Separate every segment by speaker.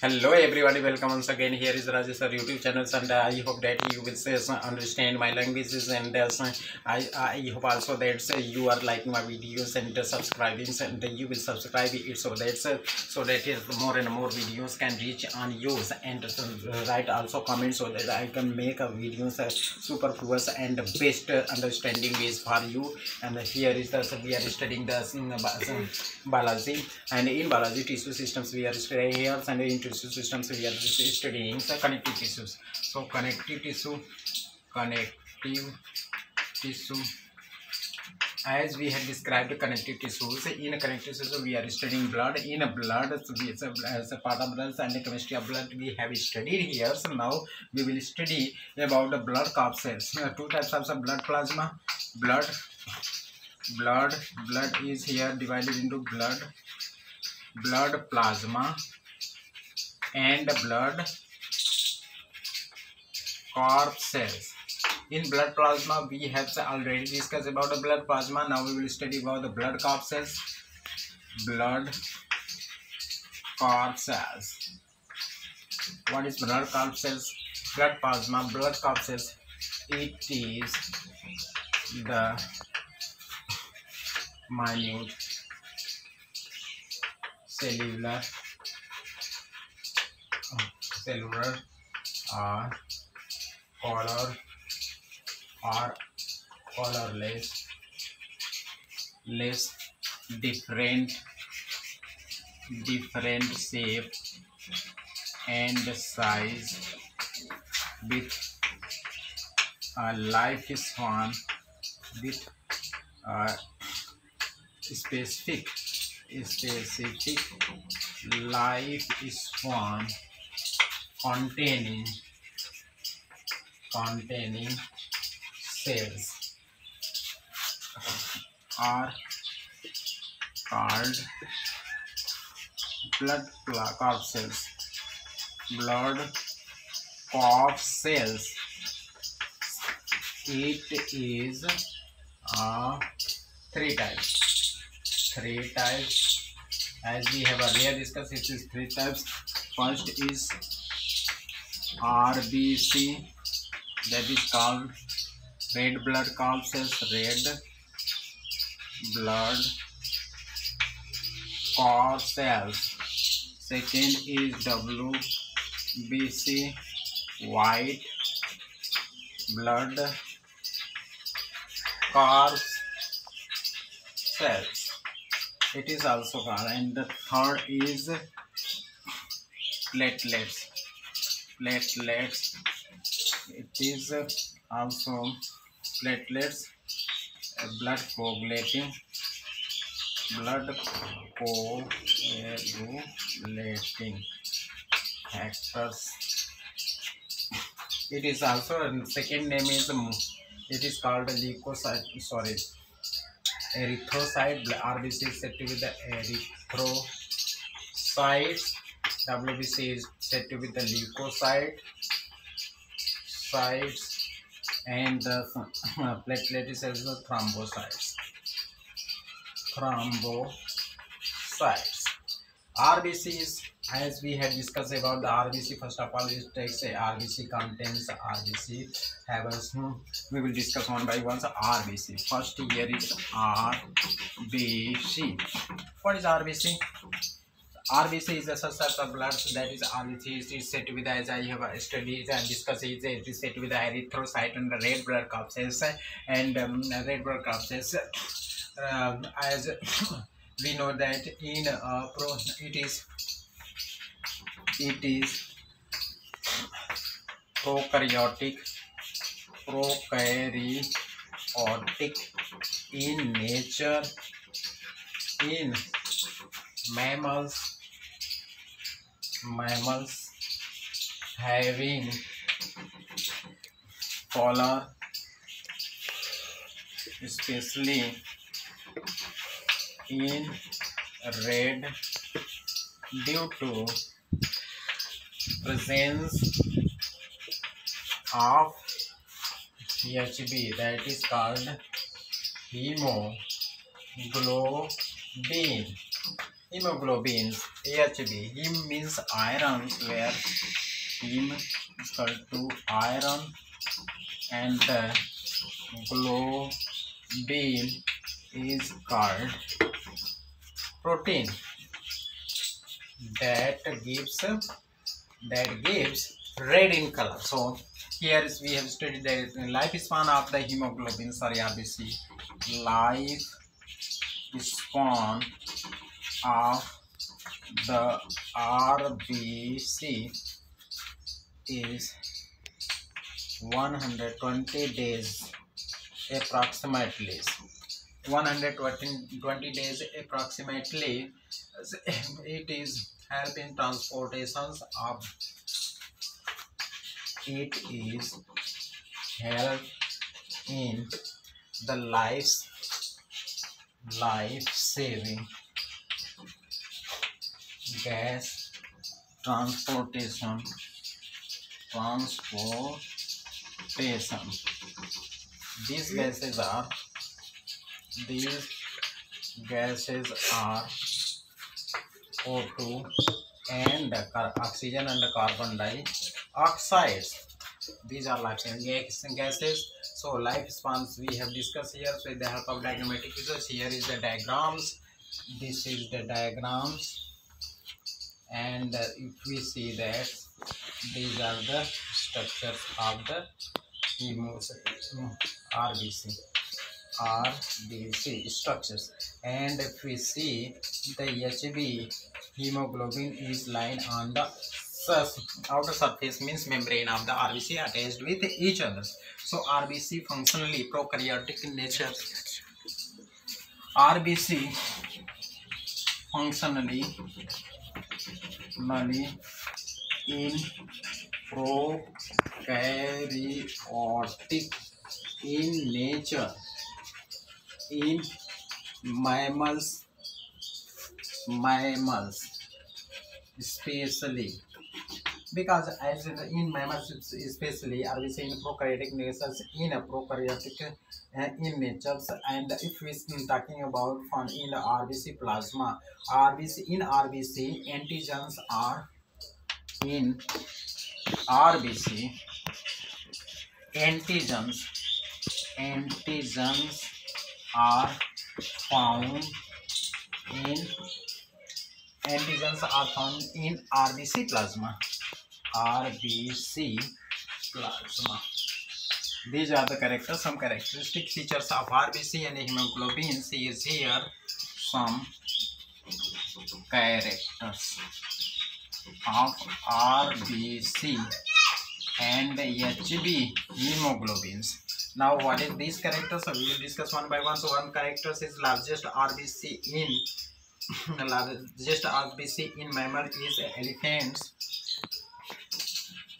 Speaker 1: Hello everybody, welcome once again. Here is Rajesh our YouTube channel, and I hope that you will understand my languages, and I hope also that you are liking my videos and subscribing, and you will subscribe it so that more and more videos can reach on you, and write also comments so that I can make a videos superfluous and best understanding is for you. And here is we are studying the biology, and in biology tissue systems we are studying here, and in tissue systems we are studying the connective tissues. So connective tissue, as we have described connective tissues, in connective tissue we are studying blood. In blood, as a part of blood and the chemistry of blood we have studied here. So now we will study about the blood capsules. Two types of blood plasma. Blood is here divided into blood plasma and blood corpuscles. In blood plasma we have already discussed about the blood plasma. Now we will study about the blood corpuscles. Blood corpuscles. What is blood corpuscles? Blood plasma, blood corpuscles. It is the minute cellular or colorless different shape and size with a lifespan, with a specific lifespan containing cells are called blood corpuscles. Blood corpuscles. It is three types. As we have earlier discussed, it is three types. First is R.B.C., that is called red blood corpuscles, red blood corpuscles. Second is W.B.C., white blood corpuscles. It is also called. And the third is platelets. It is also platelets, blood coagulating factors. It is also, second name is it is called erythrocyte. R.B.C. is said to be the erythrocytes. W.B.C. is said to be the leukocytes, and the platelet is also thrombocytes. R.B.C. is, as we have discussed about the R.B.C. first of all, it takes a R.B.C. contains R.B.C. We will discuss one by one. So R.B.C. first here is R.B.C. What is R.B.C.? R.B.C. is a subset of blood, that is R.B.C. is said to be the, as I have studied and discussed, it is said to be the erythrocyte and the red blood corpuscles. And red blood corpuscles, as we know that in it is prokaryotic in nature. In mammals having color, especially in red, due to presence of HB, that is called hemoglobin. hemoglobin HB. Hem means iron, where hem is equal to iron, and globin is called protein that gives red in color. So here is we have studied the lifespan of the hemoglobin, sorry, RBC. Lifespan of the RBC is 120 days approximately. 120 days approximately. It is help in transportations of it is help in the life-saving gas transportation. These gases are O2 and oxygen and carbon dioxide. These are life-saving gases. So lifespans we have discussed here. So with the help of diagrammatic figures, here is the diagrams. This is the diagrams, and if we see that these are the structures of the RBC structures, and if we see the HB hemoglobin is lying on the outer surface, means membrane of the RBC attached with each other. So RBC functionally prokaryotic in nature. RBC functionally in prokaryotic in nature. In mammals especially, because as in mammals especially, RBC in prokaryotic natures, in a prokaryotic in natures. And if we talking about found in the RBC plasma, RBC antigens are in RBC antigens are found in RBC plasma. These are the characters, some characteristic features of RBC and hemoglobin. See is here some characters of RBC and HB hemoglobins. Now what is these characters? So we will discuss one by one. So one characters is largest RBC in mammal is elephants.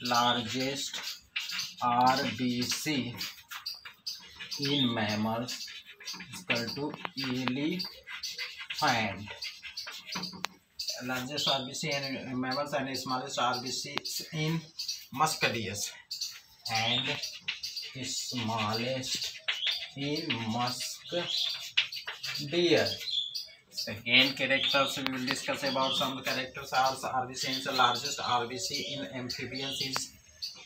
Speaker 1: Largest RBC in mammals is equal to elephant. Largest RBC in mammals and smallest RBC in muscadius, and smallest in muscadier. Second characters we will discuss about some characters are RBC is the largest RBC in amphibians is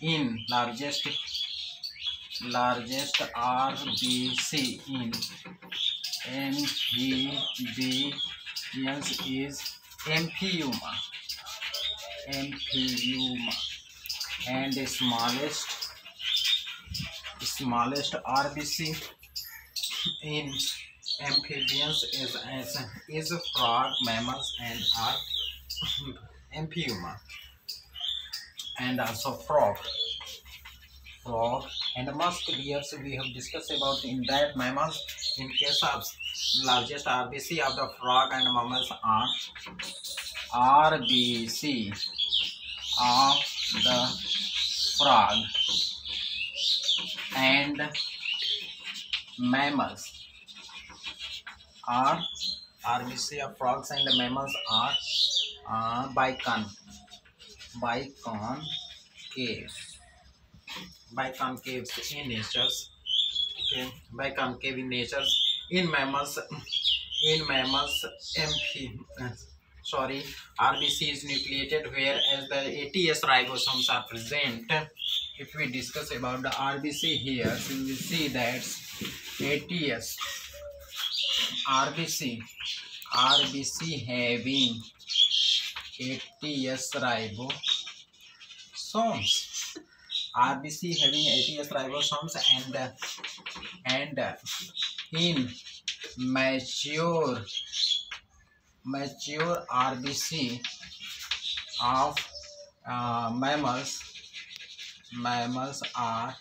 Speaker 1: in largest RBC in amphibians is amphiuma, and the smallest RBC in amphibians is frog, mammals, and are amphiuma, and also frog and muscadiers we have discussed about in that mammals. In case of largest RBC of the frog and mammals are RBC of the frog and mammals are RBC of frogs and mammals are biconcaves in natures. Okay, biconcave in natures. In mammals sorry, RBC is nucleated, whereas the ATS ribosomes are present. If we discuss about the RBC here, so we see that ATS, RBC having ATS ribosomes. RBC having ATS ribosomes, and in mature RBC of mammals are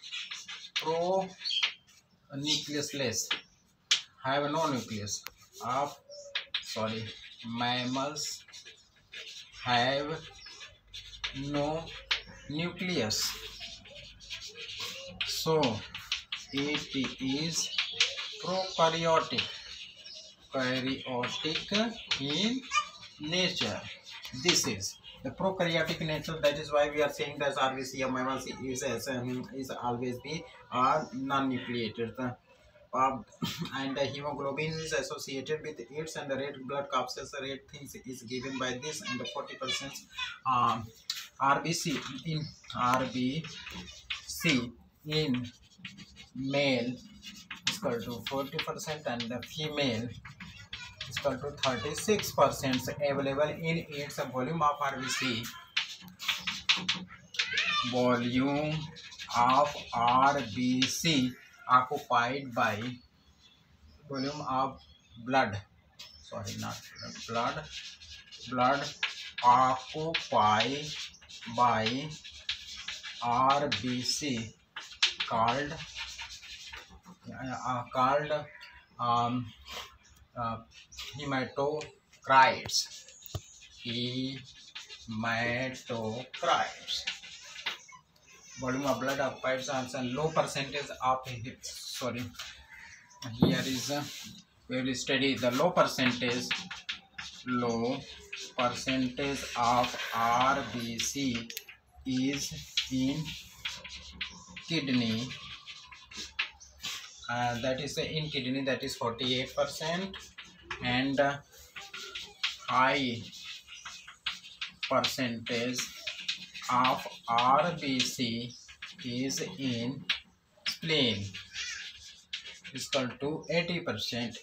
Speaker 1: pro-nucleusless, have no nucleus. Mammals have no nucleus, so it is prokaryotic in nature. This is the prokaryotic nature. That is why we are saying that RBC of mammals is always be non-nucleated. And the hemoglobin is associated with AIDS, and the red blood corpuscle rate things is given by this, and the 40% RBC in male is equal to 40%, and the female is equal to 36% available in its volume of RBC. Volume of RBC occupied by volume of blood, sorry, not blood occupied by RBC called hematocrites. Volume of blood occupied and low percentage of here is we will study the low percentage of RBC is in kidney, that is in kidney, that is 48%, and high percentage of RBC is in spleen, is equal to 82%.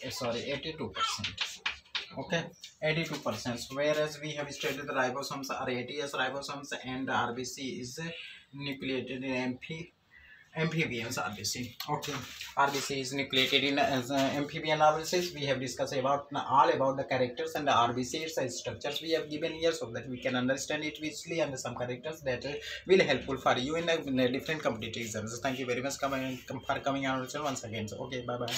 Speaker 1: Okay, 82%. Whereas we have studied the ribosomes are ATS ribosomes, and RBC is nucleated in amphibians RBC. Okay, RBC is nucleated in amphibian RBCs. We have discussed all about the characters and the RBC structures we have given here, so that we can understand it easily, and some characters that will helpful for you in different competitive exams. Thank you very much for coming on once again. So, okay, bye bye.